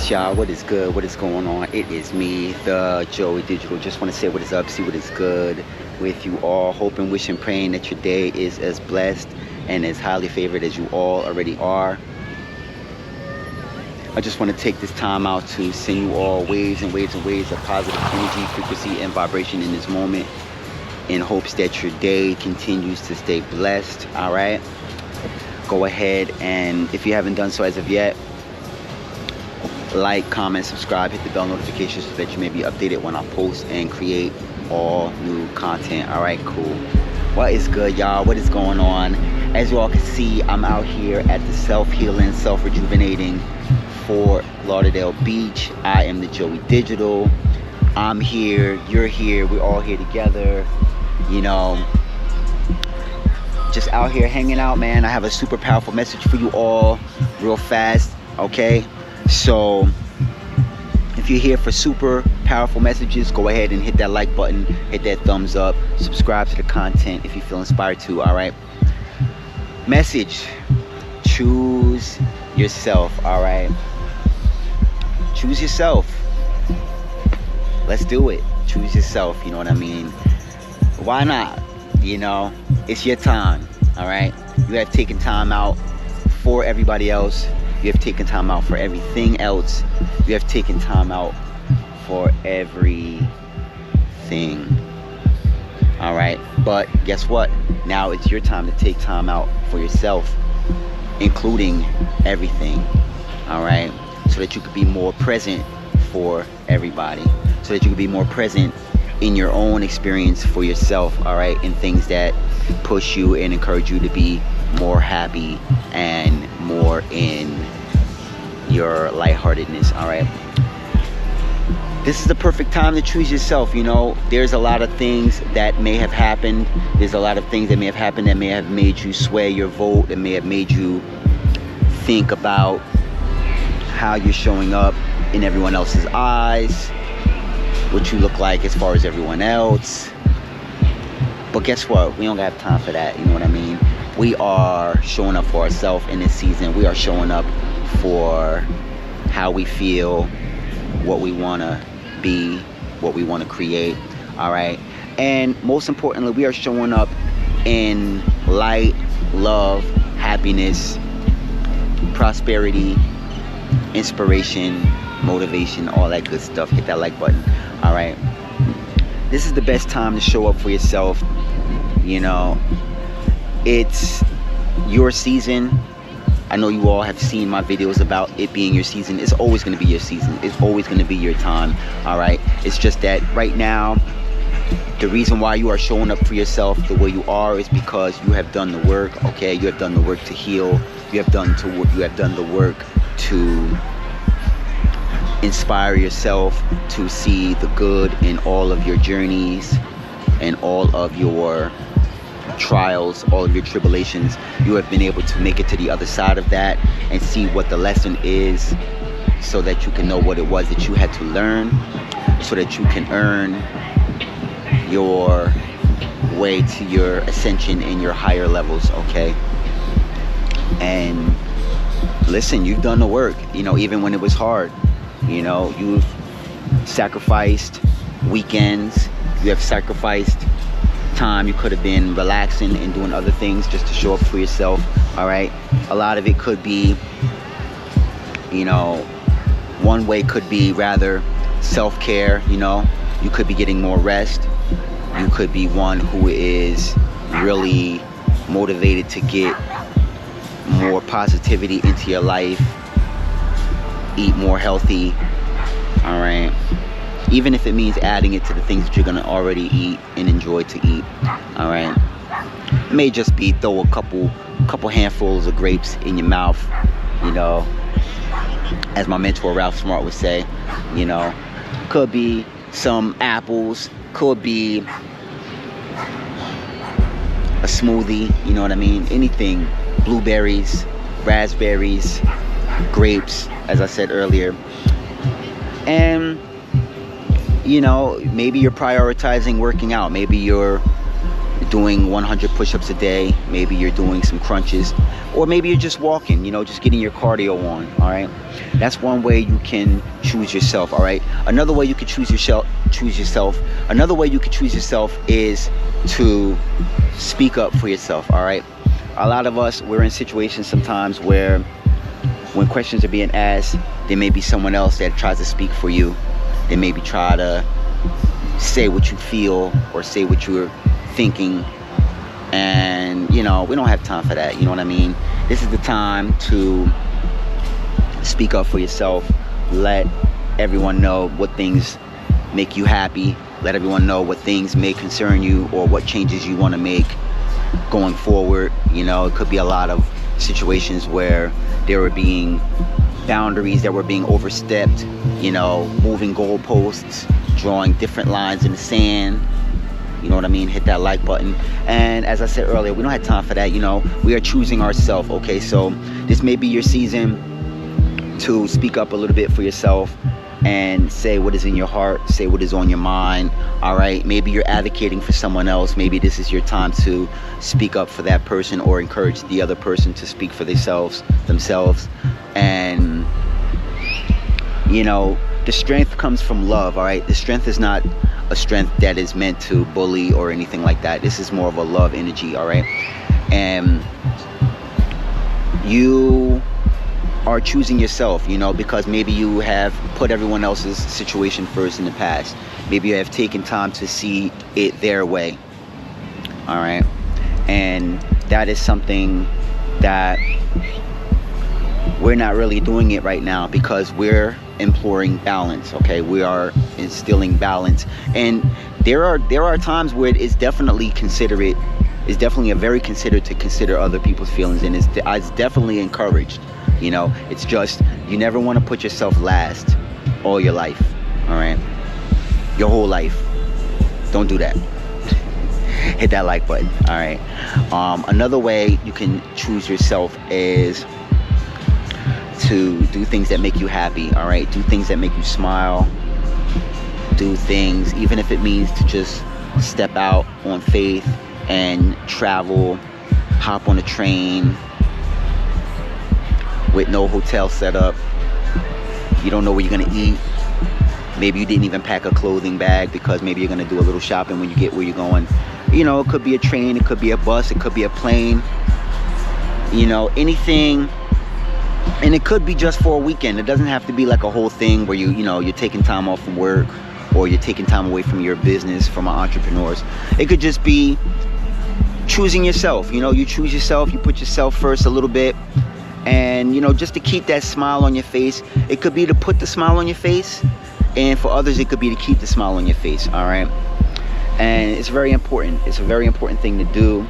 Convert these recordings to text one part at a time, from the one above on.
Yes, y'all, what is good? What is going on? It is me, the Joey Digital. Just want to say what is up, see what is good with you all. Hoping, wishing, praying that your day is as blessed and as highly favored as you all already are. I just want to take this time out to send you all waves and waves and waves of positive energy, frequency, and vibration in this moment, in hopes that your day continues to stay blessed. All right, go ahead, and if you haven't done so as of yet, like, comment, subscribe, hit the bell notifications so that you may be updated when I post and create all new content. All right, cool. What is good, y'all? What is going on? As you all can see, I'm out here at the self-healing, self-rejuvenating Fort Lauderdale Beach. I am the Joey Digital. I'm here, you're here, we're all here together, you know, just out here hanging out, man. I have a super powerful message for you all real fast, okay? So if you're here for super powerful messages, go ahead and hit that like button, hit that thumbs up, subscribe to the content if you feel inspired to. All right, message: choose yourself. All right, choose yourself. Let's do it. Choose yourself, you know what I mean? Why not? You know, it's your time. All right, you have taken time out for everybody else. You have taken time out for everything else. You have taken time out for everything. All right, but guess what? Now it's your time to take time out for yourself, including everything. All right, so that you could be more present for everybody, so that you could be more present in your own experience for yourself. All right, in things that push you and encourage you to be more happy and more in your lightheartedness. All right, this is the perfect time to choose yourself. You know, there's a lot of things that may have happened. There's a lot of things that may have happened that may have made you sway your vote, that may have made you think about how you're showing up in everyone else's eyes, what you look like as far as everyone else. But guess what? We don't have time for that. You know what I mean? We are showing up for ourselves in this season. We are showing up for how we feel, what we want to be, what we want to create. All right, and most importantly, we are showing up in light, love, happiness, prosperity, inspiration, motivation, all that good stuff. Hit that like button. All right, this is the best time to show up for yourself. You know, it's your season. I know you all have seen my videos about it being your season. It's always going to be your season. It's always going to be your time. All right, it's just that right now, the reason why you are showing up for yourself the way you are is because you have done the work. Okay, you have done the work to heal. You have done the work to inspire yourself to see the good in all of your journeys and all of your trials, all of your tribulations. You have been able to make it to the other side of that and see what the lesson is, so that you can know what it was that you had to learn, so that you can earn your way to your ascension in your higher levels. Okay, and listen, you've done the work, you know, even when it was hard. You know, you've sacrificed weekends, you have sacrificed time you could have been relaxing and doing other things just to show up for yourself. All right, a lot of it could be, you know, one way could be rather self-care. You know, you could be getting more rest. You could be one who is really motivated to get more positivity into your life, eat more healthy. All right, even if it means adding it to the things that you're gonna already eat and enjoy to eat. All right, it may just be throw a couple handfuls of grapes in your mouth, you know, as my mentor Ralph Smart would say. You know, could be some apples, could be a smoothie, you know what I mean? Anything, blueberries, raspberries, grapes, as I said earlier. And you know, maybe you're prioritizing working out. Maybe you're doing 100 push-ups a day. Maybe you're doing some crunches, or maybe you're just walking, you know, just getting your cardio on. All right, that's one way you can choose yourself. All right, another way you could choose yourself another way you could choose yourself is to speak up for yourself. All right, a lot of us, we're in situations sometimes where when questions are being asked, there may be someone else that tries to speak for you. They maybe try to say what you feel or say what you're thinking, and you know, we don't have time for that. You know what I mean? This is the time to speak up for yourself. Let everyone know what things make you happy. Let everyone know what things may concern you, or what changes you want to make going forward. You know, it could be a lot of situations where there were being boundaries that were being overstepped, you know, moving goalposts, drawing different lines in the sand. You know what I mean? Hit that like button. And as I said earlier, we don't have time for that. You know, we are choosing ourselves. Okay, so this may be your season to speak up a little bit for yourself and say what is in your heart, say what is on your mind. All right, maybe you're advocating for someone else. Maybe this is your time to speak up for that person, or encourage the other person to speak for themselves. And you know, the strength comes from love. All right, the strength is not a strength that is meant to bully or anything like that. This is more of a love energy. All right, and you are choosing yourself, you know, because maybe you have put everyone else's situation first in the past. Maybe you have taken time to see it their way. All right, and that is something that we're not really doing it right now, because we're imploring balance. Okay, we are instilling balance, and there are times where it's definitely considerate. It's definitely a very considerate to consider other people's feelings, and it's definitely encouraged. You know, it's just, you never want to put yourself last all your life. All right, your whole life. Don't do that. Hit that like button. All right, another way you can choose yourself is to do things that make you happy. All right, do things that make you smile. Do things, even if it means to just step out on faith and travel, hop on a train with no hotel set up. You don't know where you're gonna eat. Maybe you didn't even pack a clothing bag, because maybe you're gonna do a little shopping when you get where you're going. You know, it could be a train, it could be a bus, it could be a plane, you know, anything. And it could be just for a weekend. It doesn't have to be like a whole thing where you know, you're taking time off from work, or you're taking time away from your business, from entrepreneurs. It could just be choosing yourself. You know, you choose yourself, you put yourself first a little bit, and you know, just to keep that smile on your face. It could be to put the smile on your face, and for others it could be to keep the smile on your face. All right, and it's very important. It's a very important thing to do.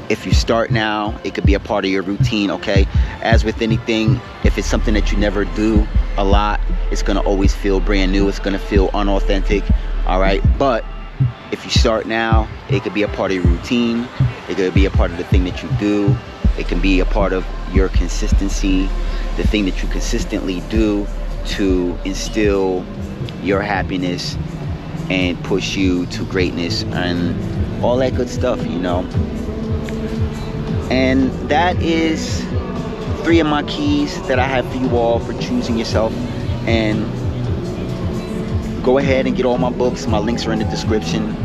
If you start now, it could be a part of your routine. Okay, as with anything, if it's something that you never do a lot, it's gonna always feel brand new. It's gonna feel unauthentic. All right, but if you start now, it could be a part of your routine. It could be a part of the thing that you do. It can be a part of your consistency, the thing that you consistently do to instill your happiness and push you to greatness and all that good stuff, you know. And that is 3 of my keys that I have for you all for choosing yourself. And go ahead and get all my books. My links are in the description.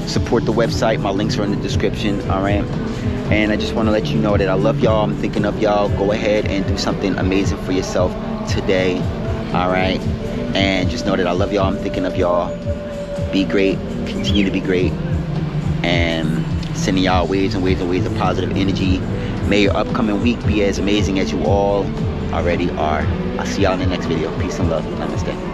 Support the website. My links are in the description. All right. And I just want to let you know that I love y'all. I'm thinking of y'all. Go ahead and do something amazing for yourself today. All right. And just know that I love y'all. I'm thinking of y'all. Be great. Continue to be great. And sending y'all waves and waves and waves of positive energy. May your upcoming week be as amazing as you all already are. I'll see y'all in the next video. Peace and love. Namaste.